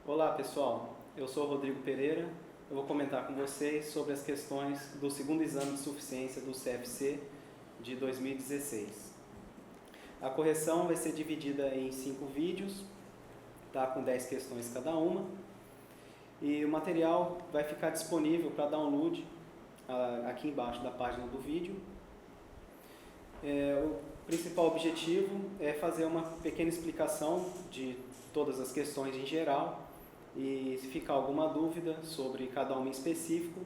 Olá pessoal, eu sou o Rodrigo Pereira. Eu vou comentar com vocês sobre as questões do segundo exame de suficiência do CFC de 2016. A correção vai ser dividida em 5 vídeos, tá? Com 10 questões cada uma. E o material vai ficar disponível para download aqui embaixo da página do vídeo. O principal objetivo é fazer uma pequena explicação de todas as questões em geral. E se ficar alguma dúvida sobre cada uma em específico,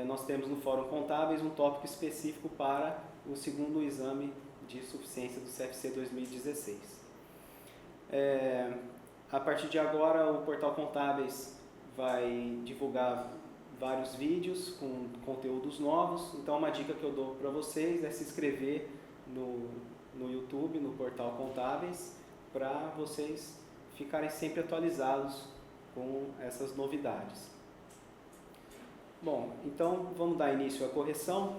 nós temos no Fórum Contábeis um tópico específico para o segundo exame de suficiência do CFC 2016. A partir de agora, o Portal Contábeis vai divulgar vários vídeos com conteúdos novos. Então, uma dica que eu dou para vocês é se inscrever no YouTube, no Portal Contábeis, para vocês ficarem sempre atualizados com essas novidades. Bom, então vamos dar início à correção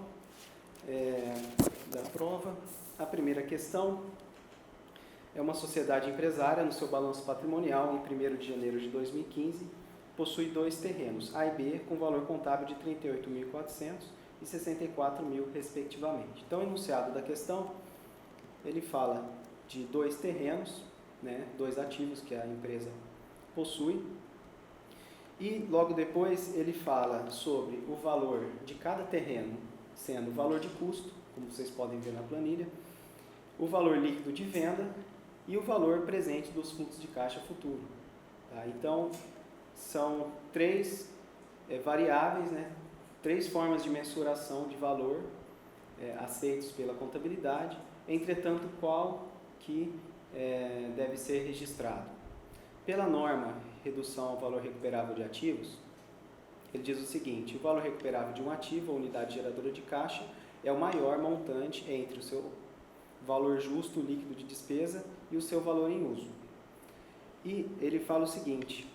da prova. A primeira questão é uma sociedade empresária no seu balanço patrimonial em 1º de janeiro de 2015 possui 2 terrenos, A e B, com valor contábil de R$ 38.400 e R$ 64.000 respectivamente. Então, o enunciado da questão, ele fala de 2 terrenos, 2 ativos que a empresa possui. E logo depois ele fala sobre o valor de cada terreno, sendo o valor de custo, como vocês podem ver na planilha, o valor líquido de venda e o valor presente dos fluxos de caixa futuro. Tá? Então, são 3 variáveis, 3 formas de mensuração de valor aceitos pela contabilidade, entretanto, qual que deve ser registrado. Pela norma redução ao valor recuperável de ativos, ele diz o seguinte: o valor recuperável de um ativo ou unidade geradora de caixa é o maior montante entre o seu valor justo líquido de despesa e o seu valor em uso. E ele fala o seguinte: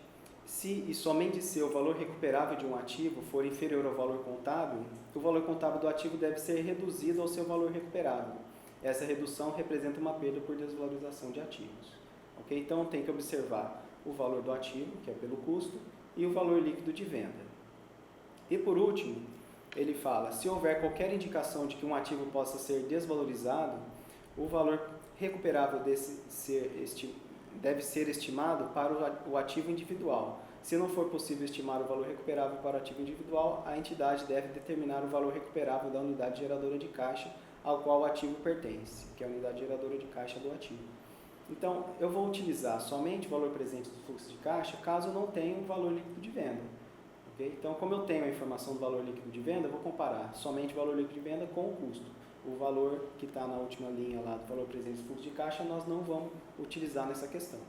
se e somente se o valor recuperável de um ativo for inferior ao valor contábil, o valor contábil do ativo deve ser reduzido ao seu valor recuperável. Essa redução representa uma perda por desvalorização de ativos. Ok? Então, tem que observar o valor do ativo, que é pelo custo, e o valor líquido de venda. E por último, ele fala, se houver qualquer indicação de que um ativo possa ser desvalorizado, o valor recuperável deve ser estimado para o ativo individual. Se não for possível estimar o valor recuperável para o ativo individual, a entidade deve determinar o valor recuperável da unidade geradora de caixa ao qual o ativo pertence, que é a unidade geradora de caixa do ativo. Então, eu vou utilizar somente o valor presente do fluxo de caixa caso eu não tenha o valor líquido de venda. Okay? Então, como eu tenho a informação do valor líquido de venda, eu vou comparar somente o valor líquido de venda com o custo. O valor que está na última linha lá do valor presente do fluxo de caixa, nós não vamos utilizar nessa questão.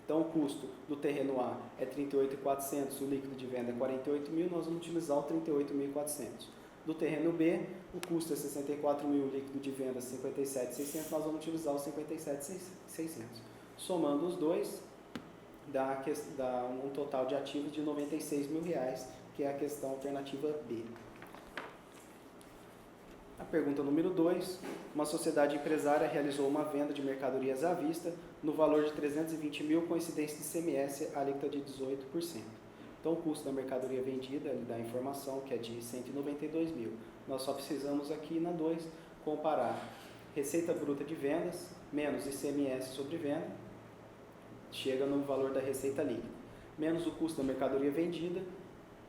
Então, o custo do terreno A é R$ 38.400, o líquido de venda é R$ 48.000, nós vamos utilizar o R$ 38.400. Do terreno B, o custo é R$ 64.000, o líquido de venda é R$ 57.600, nós vamos utilizar o R$ 57.600. Somando os dois, dá um total de ativos de R$ 96.000, que é a questão alternativa B. A pergunta número 2, uma sociedade empresária realizou uma venda de mercadorias à vista no valor de R$ 320.000 com incidência de ICMS alíquota de 18%. Então, o custo da mercadoria vendida, ele dá a informação que é de R$ 192.000. Nós só precisamos aqui na 2 comparar receita bruta de vendas menos ICMS sobre venda, chega no valor da receita líquida, menos o custo da mercadoria vendida,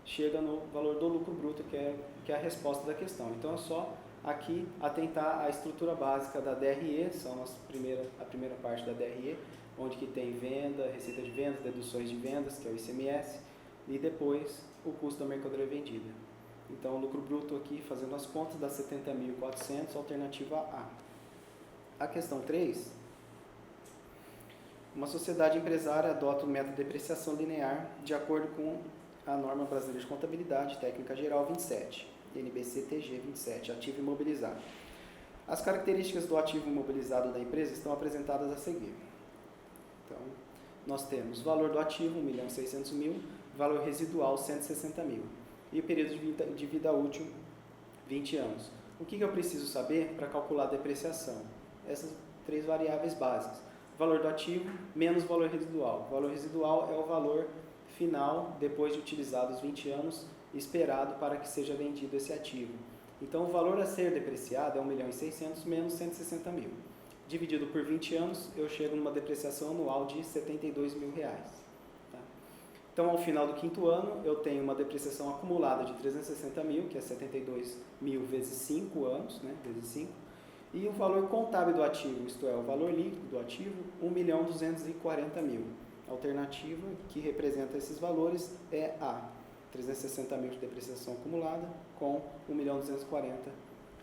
chega no valor do lucro bruto, que é a resposta da questão. Então, é só aqui atentar à estrutura básica da DRE, são a primeira parte da DRE, onde que tem venda, receita de vendas, deduções de vendas, que é o ICMS, e depois o custo da mercadoria vendida. Então, o lucro bruto aqui, fazendo as contas, dá 70.400, alternativa A. A questão 3, uma sociedade empresária adota o método de depreciação linear de acordo com a norma brasileira de contabilidade, técnica geral 27, NBC-TG 27, ativo imobilizado. As características do ativo imobilizado da empresa estão apresentadas a seguir. Então, nós temos valor do ativo, R$ 1.600.000, valor residual, R$ 160.000, e o período de vida útil, 20 anos. O que eu preciso saber para calcular a depreciação? Essas 3 variáveis básicas. Valor do ativo menos valor residual. O valor residual é o valor final, depois de utilizados 20 anos, esperado para que seja vendido esse ativo. Então, o valor a ser depreciado é 1.600.000 menos 160.000. Dividido por 20 anos, eu chego numa depreciação anual de R$ 72.000. Tá? Então, ao final do quinto ano, eu tenho uma depreciação acumulada de 360.000, que é 72.000 vezes 5 anos, né? Vezes 5. E o valor contábil do ativo, isto é, o valor líquido do ativo, 1.240.000. A alternativa que representa esses valores é a 360.000 de depreciação acumulada com 1.240.000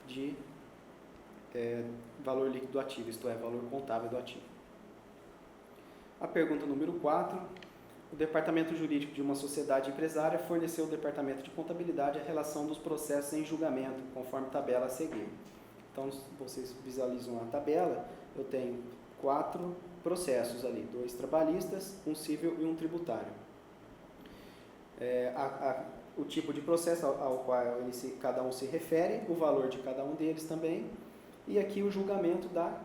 de valor líquido do ativo, isto é, valor contábil do ativo. A pergunta número 4. O departamento jurídico de uma sociedade empresária forneceu ao departamento de contabilidade a relação dos processos em julgamento, conforme tabela a seguir. Então, vocês visualizam a tabela, eu tenho 4 processos ali, 2 trabalhistas, um civil e um tributário. O tipo de processo ao qual cada um se refere, o valor de cada um deles também, e aqui o julgamento da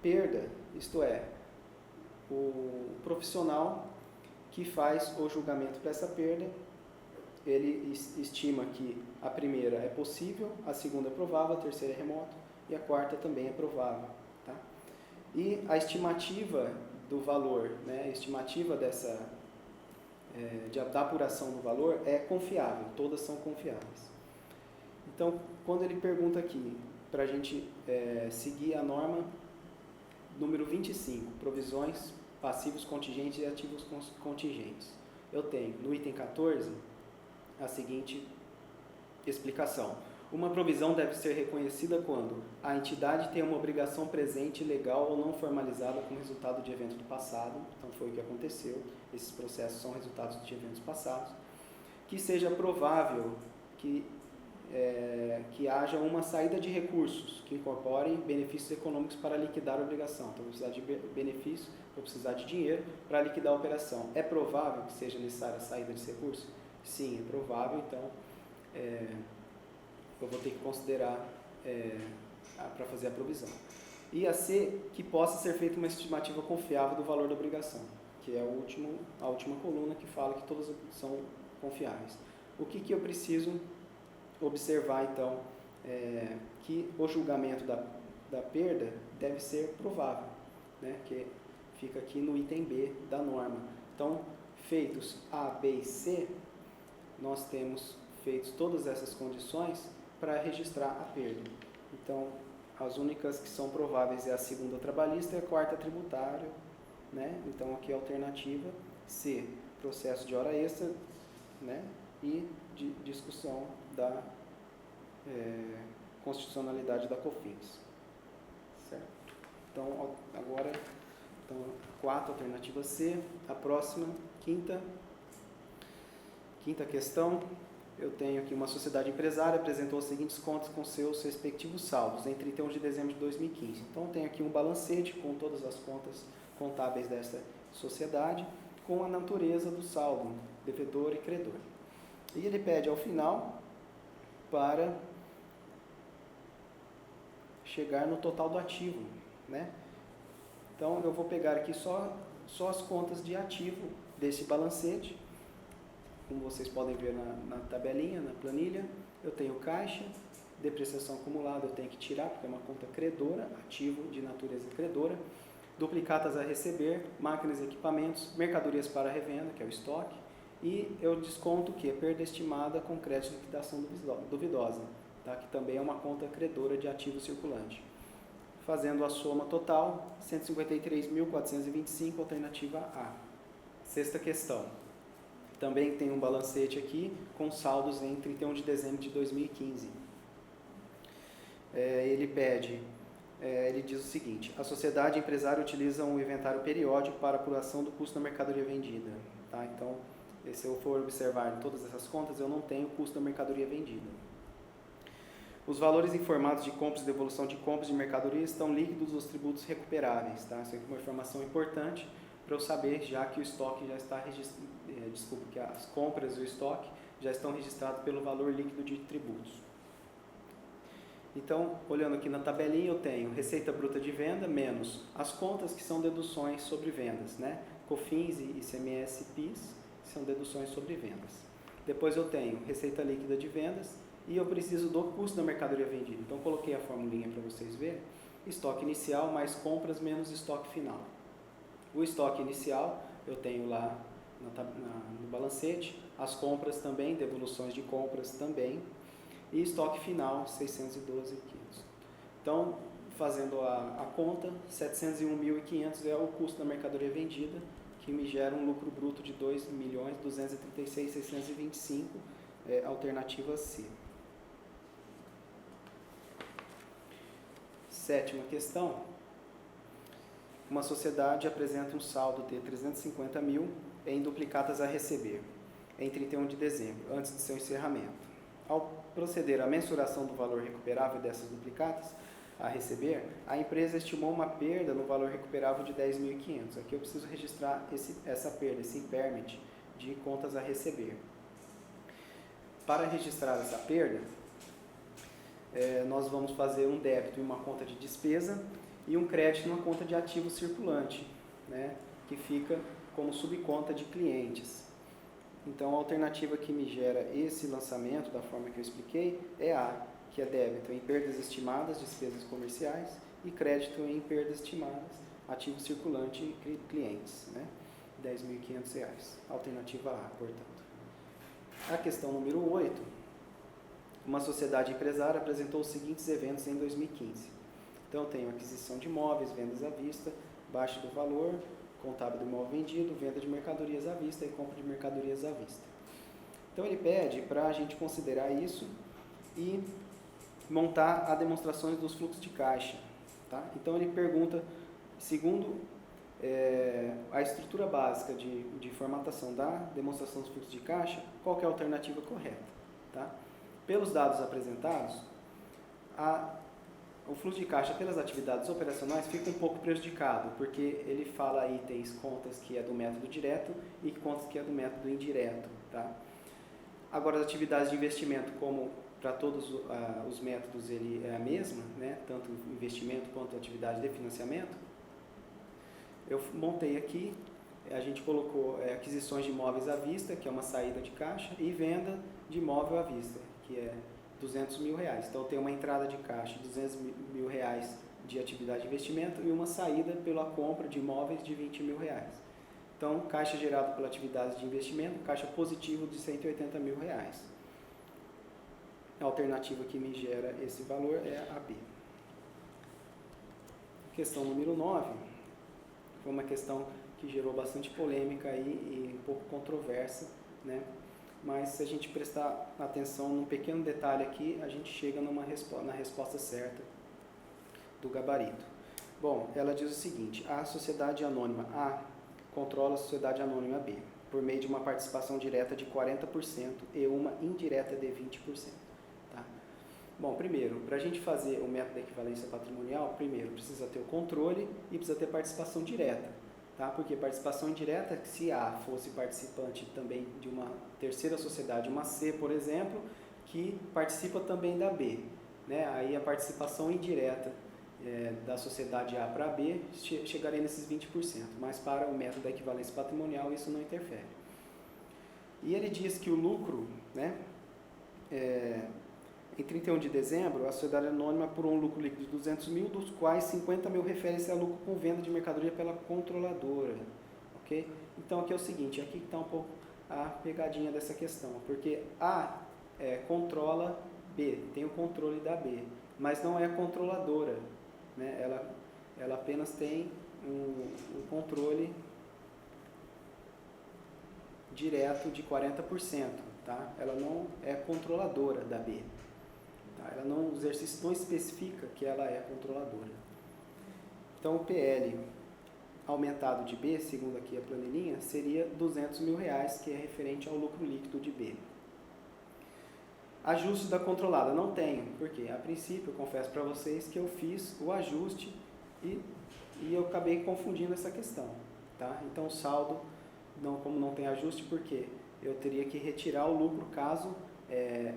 perda, isto é, o profissional que faz o julgamento para essa perda, ele estima que a primeira é possível, a segunda é provável, a terceira é remoto e a quarta também é provável. Tá? E a estimativa do valor, né, a estimativa da apuração do valor é confiável, todas são confiáveis. Então, quando ele pergunta aqui, para a gente seguir a norma número 25, provisões, passivos contingentes e ativos contingentes. Eu tenho no item 14 a seguinte explicação. Uma provisão deve ser reconhecida quando a entidade tem uma obrigação presente, legal ou não formalizada como resultado de evento do passado, então foi o que aconteceu, esses processos são resultados de eventos passados, que seja provável que haja uma saída de recursos que incorporem benefícios econômicos para liquidar a obrigação. Então, eu vou precisar de benefício, vou precisar de dinheiro para liquidar a operação. É provável que seja necessária a saída desse recurso? Sim, é provável, então eu vou ter que considerar para fazer a provisão. E a C, que possa ser feita uma estimativa confiável do valor da obrigação, que é a última coluna que fala que todas são confiáveis. O que eu preciso observar, então, que o julgamento da perda deve ser provável, né, que fica aqui no item B da norma. Então, feitos A, B e C, nós temos feitos todas essas condições para registrar a perda. Então, as únicas que são prováveis é a segunda trabalhista e a quarta tributária, né? Então, aqui a alternativa C, processo de hora extra, né? E de discussão da constitucionalidade da COFINS. Certo? Então, agora, 4, alternativa C. A próxima, quinta questão, eu tenho aqui uma sociedade empresária, apresentou as seguintes contas com seus respectivos saldos, em 31 de dezembro de 2015. Então, eu tenho aqui um balancete com todas as contas contábeis dessa sociedade, com a natureza do saldo, devedor e credor. E ele pede ao final para chegar no total do ativo, né? Então, eu vou pegar aqui só as contas de ativo desse balancete. Como vocês podem ver na tabelinha, na planilha, eu tenho caixa, depreciação acumulada eu tenho que tirar, porque é uma conta credora, ativo de natureza credora, duplicatas a receber, máquinas e equipamentos, mercadorias para revenda, que é o estoque, e eu desconto o que? Perda estimada com crédito de liquidação duvidosa, tá? Que também é uma conta credora de ativo circulante. Fazendo a soma total, 153.425, alternativa A. Sexta questão. Também tem um balancete aqui com saldos em 31 de dezembro de 2015. Ele diz o seguinte: a sociedade empresária utiliza um inventário periódico para apuração do custo da mercadoria vendida. Tá? Então, se eu for observar em todas essas contas, eu não tenho custo da mercadoria vendida. Os valores informados de compras e devolução de compras de mercadoria estão líquidos dos tributos recuperáveis. Tá? Isso é uma informação importante para eu saber, já que o estoque já está registrado, que as compras e o estoque já estão registrados pelo valor líquido de tributos. Então, olhando aqui na tabelinha, eu tenho receita bruta de venda menos as contas que são deduções sobre vendas, né? COFINS, ICMS, PIS, são deduções sobre vendas. Depois eu tenho receita líquida de vendas e eu preciso do custo da mercadoria vendida. Então coloquei a formulinha para vocês verem. Estoque inicial mais compras menos estoque final. O estoque inicial eu tenho lá no balancete, as compras também, devoluções de compras também, e estoque final 612.500. Então, fazendo a conta, 701.500 é o custo da mercadoria vendida, que me gera um lucro bruto de 2.236.625, alternativa C. Sétima questão. Uma sociedade apresenta um saldo de 350 mil em duplicatas a receber em 31 de dezembro, antes de seu encerramento. Ao proceder à mensuração do valor recuperável dessas duplicatas a receber, a empresa estimou uma perda no valor recuperável de 10.500. Aqui eu preciso registrar essa perda, esse impairment de contas a receber. Para registrar essa perda, nós vamos fazer um débito em uma conta de despesa e um crédito em uma conta de ativo circulante, né, que fica como subconta de clientes. Então, a alternativa que me gera esse lançamento, da forma que eu expliquei, é A, que é débito em perdas estimadas, despesas comerciais, e crédito em perdas estimadas, ativo circulante e clientes, né, R$10.500. Alternativa A, portanto. A questão número 8. Uma sociedade empresária apresentou os seguintes eventos em 2015. Então, eu tenho aquisição de imóveis, vendas à vista, baixa do valor, contábil do imóvel vendido, venda de mercadorias à vista e compra de mercadorias à vista. Então, ele pede para a gente considerar isso e montar a demonstrações dos fluxos de caixa. Tá? Então, ele pergunta, segundo a estrutura básica de formatação da demonstração dos fluxos de caixa, qual que é a alternativa correta. Tá? Pelos dados apresentados, o fluxo de caixa pelas atividades operacionais fica um pouco prejudicado, porque ele fala itens, contas que é do método direto e contas que é do método indireto. Tá? Agora, as atividades de investimento, como para todos os métodos ele é a mesma, né? Tanto investimento quanto atividade de financiamento, eu montei aqui, a gente colocou aquisições de imóveis à vista, que é uma saída de caixa, e venda de imóvel à vista, que é R$200 mil. Então, eu tenho uma entrada de caixa de R$200 mil de atividade de investimento e uma saída pela compra de imóveis de R$20 mil. Então, caixa gerado pela atividade de investimento, caixa positivo de R$180 mil. A alternativa que me gera esse valor é a B. Questão número 9. Foi uma questão que gerou bastante polêmica aí e um pouco controversa, né? Mas se a gente prestar atenção num pequeno detalhe aqui, a gente chega na resposta certa do gabarito. Bom, ela diz o seguinte: a sociedade anônima A controla a sociedade anônima B, por meio de uma participação direta de 40% e uma indireta de 20%. Tá? Bom, primeiro, para a gente fazer o método da equivalência patrimonial, primeiro precisa ter o controle e precisa ter participação direta. Tá? Porque participação indireta, se A fosse participante também de uma terceira sociedade, uma C, por exemplo, que participa também da B, né? Aí a participação indireta da sociedade A para B chegaria nesses 20%, mas para o método da equivalência patrimonial isso não interfere. E ele diz que o lucro, né, em 31 de dezembro, a sociedade anônima apurou um lucro líquido de 200 mil, dos quais 50 mil refere-se a lucro com venda de mercadoria pela controladora. Okay? Então, aqui é o seguinte, aqui está um pouco a pegadinha dessa questão, porque A controla B, tem o controle da B, mas não é controladora. Né? Ela apenas tem um controle direto de 40%. Tá? Ela não é controladora da B. Ela não, o exercício não especifica que ela é controladora. Então, o PL aumentado de B, segundo aqui a planilhinha, seria R$200 mil, que é referente ao lucro líquido de B. Ajuste da controlada, não tenho. Por quê? A princípio, eu confesso para vocês que eu fiz o ajuste e eu acabei confundindo essa questão. Tá? Então, o saldo, como não tem ajuste, por quê? Eu teria que retirar o lucro caso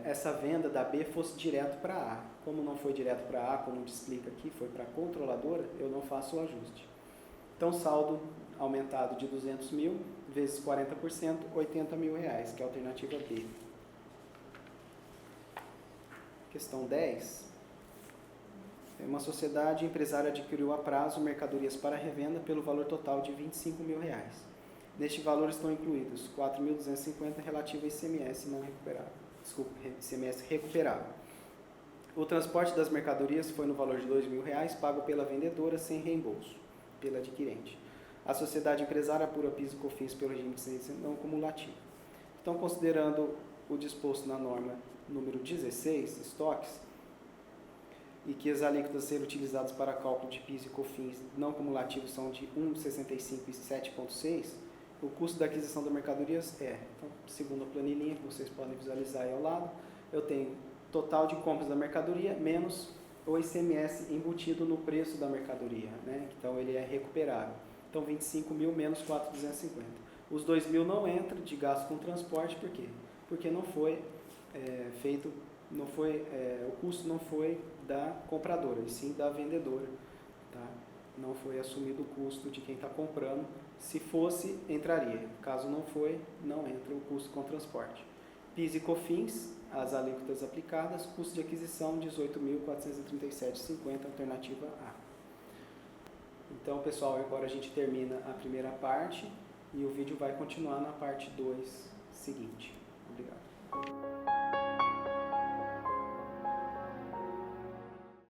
essa venda da B fosse direto para A. Como não foi direto para A, como explica aqui, foi para a controladora, eu não faço o ajuste. Então, saldo aumentado de 200 mil vezes 40%, 80 mil reais, que é a alternativa B. Questão 10. Uma sociedade empresária adquiriu a prazo mercadorias para revenda pelo valor total de 25 mil reais. Neste valor estão incluídos 4.250 relativo a ICMS não recuperável. Desculpa, ICMS recuperável. O transporte das mercadorias foi no valor de 2 mil reais, pago pela vendedora sem reembolso, pela adquirente. A sociedade empresária apura PIS e COFINS pelo regime de ciência não cumulativo. Então, considerando o disposto na norma número 16, estoques, e que as alíquotas a serem utilizadas para cálculo de PIS e COFINS não cumulativos são de 1,65 e 7,6, o custo da aquisição da mercadorias é, então, segundo a planilhinha que vocês podem visualizar aí ao lado, eu tenho total de compras da mercadoria menos o ICMS embutido no preço da mercadoria, né? Então ele é recuperável. Então 25 mil menos 4.250. Os 2 mil não entram de gasto com transporte, por quê? Porque não foi feito, o custo não foi da compradora, e sim da vendedora. Tá? Não foi assumido o custo de quem está comprando. Se fosse, entraria. Caso não foi, não entra o custo com transporte. PIS e COFINS, as alíquotas aplicadas, custo de aquisição 18.437,50, alternativa A. Então, pessoal, agora a gente termina a primeira parte e o vídeo vai continuar na parte 2 seguinte. Obrigado.